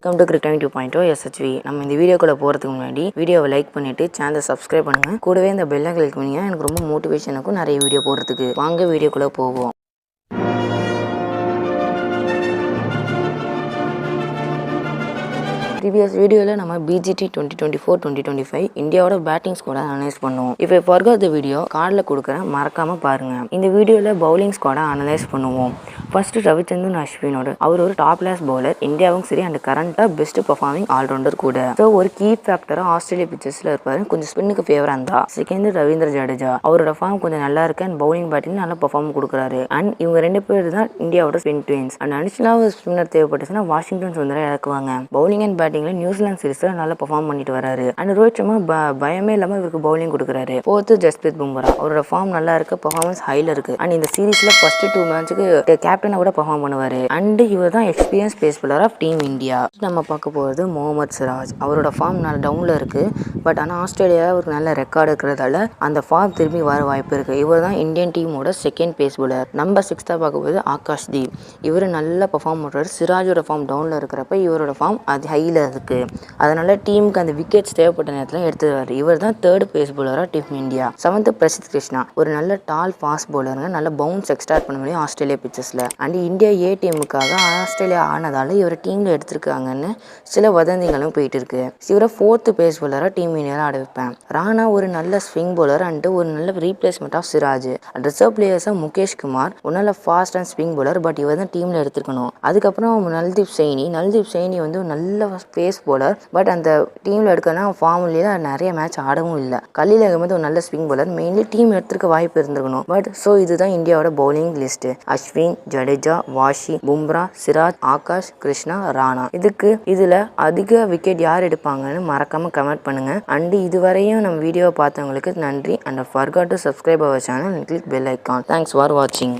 Welcome to cric time 2.0 SHV. நம்ம இந்த வீடியோக்குள்ள போறதுக்கு முன்னாடி வீடியோவை லைக் பண்ணிட்டு சேனலை சப்ஸ்கிரைப் பண்ணுங்க. கூடவே இந்த பெல் கிளிக் பண்ணீங்க எனக்கு ரொம்ப மோட்டிவேஷனுக்கும் நிறைய வீடியோ போடுறதுக்கு. வாங்க வீடியோக்குள்ள போவோம். ப்ரீவியஸ் வீடியோவில் நம்ம BGT 2024-2025 இந்தியாவோட பேட்டிங் ஸ்குவாடை அனலைஸ் பண்ணுவோம். இப்போ ஃபர்கட் வீடியோ கார்டில் கொடுக்குறேன், மறக்காம பாருங்க. இந்த வீடியோவில் பவுலிங் ஸ்குவாடை அனலைஸ் பண்ணுவோம். ஃபர்ஸ்ட் ரவிச்சந்திரன் அஸ்வினோட அவர் ஒரு டாப் கிளாஸ் பவுலர், இந்தியாவும் சரி அண்ட் கரண்டாக பெஸ்ட் பர்ஃபார்மிங் ஆல்ரவுண்டர் கூட. ஸோ ஒரு கீ ஃபேக்டராக ஆஸ்திரேலியா பிச்சர்ஸில் இருப்பாரு, கொஞ்சம் ஸ்பின்னுக்கு ஃபேவராக இருந்தா. செகண்ட் ரவீந்திர ஜடேஜா, அவரோட ஃபார்ம் கொஞ்சம் நல்லா இருக்கு அண்ட் பவுலிங் பேட்டிங் நல்லா பர்ஃபார்ம் கொடுக்குறாரு. அண்ட் இவங்க ரெண்டு பேர் தான் இந்தியாவோட ஸ்பின் ட்வின்ஸ். அண்ட் அடிஷனலாக ஸ்பின்னர் தேவைப்பட்டுச்சுன்னா வாஷிங்டன் சுந்தரா இறக்குவாங்க. பவுலிங் அண்ட் பேட்டிங்ல நியூசிலாந்து சீரிஸ்ல நல்லா பெர்ஃபார்ம் பண்ணிட்டு வராரு. அண்ட் ரோஹித் சர்மா பயமே இல்லாம இவருக்கு பவுலிங் கொடுக்குறாரு. ஃபோர்த் ஜஸ்பிரீத் பும்ரா, அவரோட ஃபார்ம் நல்லா இருக்கு, பெர்ஃபார்மன்ஸ் ஹைல இருக்கு. அண்ட் இந்த சீரிஸ்ல ஃபர்ஸ்ட் 2 மேட்சுக்கு கேப்டனா கூட பெர்ஃபார்ம் பண்ணுவாரு. அண்ட் இவர் தான் experience base player of team India. நம்ம பார்க்க போகிறது முகமது சிராஜ். அவரோட ஃபார்ம் நல்ல டவுன்ல இருக்கு. பட் ஆனால் ஆஸ்திரேலியாவில் ஒரு நல்ல ரெக்கார்டு இருக்கிறதால அந்த ஃபார்ம் திரும்பி வர வாய்ப்பு இருக்கு. இவர் தான் இந்தியன் டீமோட செகண்ட் பேஸ் பவுலர். நம்பர் 6 பார்க்க போது ஆகாஷ் தீப். இவர் நல்லா பெர்ஃபார்ம் பண்றாரு. சிராஜோட ஃபார்ம் டவுன்ல இருக்கிறப்ப இவரோட ஃபார்ம் அது ஹைல இருக்கு. அதனால டீமுக்கு அந்த விக்கெட்ஸ் தேவைப்பட்ட நேரத்தில் எடுத்துருவாரு. இவர் தான் தேர்ட் பேஸ் பவுலரா team India. 7th Prasidh Krishna, ஒரு நல்ல டால் ஃபாஸ்ட் பவுலருங்க, நல்ல பவுன்ஸ் எக்ஸ்ட்ராக்ட் பண்ண முடியும் ஆஸ்திரேலியா பிச்சர்ஸ்ல. அண்ட் இந்தியா ஏ டீமுக்காக ஆஸ்திரேலியா ஆனதால இவர் டீம்ல எடுத்திருக்காங்கன்னு சில வதந்திகளும் போயிட்டு இருக்கு. இவரை 4th பேஸ் பவுலரா டீம் இந்தியாவில் ஆட வைப்பேன். ராணா ஒரு நல்ல ஸ்விங் பவுலர் அண்ட் ஒரு நல்ல ரீப்ளேஸ்மெண்ட் ஆஃப் சிராஜ். ரிசர்வ் பிளேயர்ஸா முகேஷ் குமார், ஒரு நல்ல fast and swing bowler, but இவர் தான் டீம்ல எடுத்துருக்கணும். அதுக்கப்புறம் நல்தீப் சைனி வந்து ஒரு நல்ல பேஸ் பவுலர், பட் அந்த டீம்ல எடுக்கணும் ஃபார்ம்ல நிறைய மேட்ச் ஆடவும் இல்லை. கலீல் அகமது ஒரு நல்ல ஸ்விங் பவுலர், மெயின்லி டீம் எடுத்துருக்க வாய்ப்பு இருந்திருக்கணும். பட் ஸோ இதுதான் இந்தியாவோட bowling list. Ashwin, Jadeja, washi, Bumrah, Siraj, Akash, Krishna, Rana. இதுல அதிக விக்கெட் யார் எடுப்பாங்கன்னு மறக்காம கமெண்ட் பண்ணுங்க. அண்ட் இதுவரையும் நம்ம வீடியோவை பார்த்தவங்களுக்கு நன்றி. And forgot to subscribe our channel and click bell icon. Thanks for watching.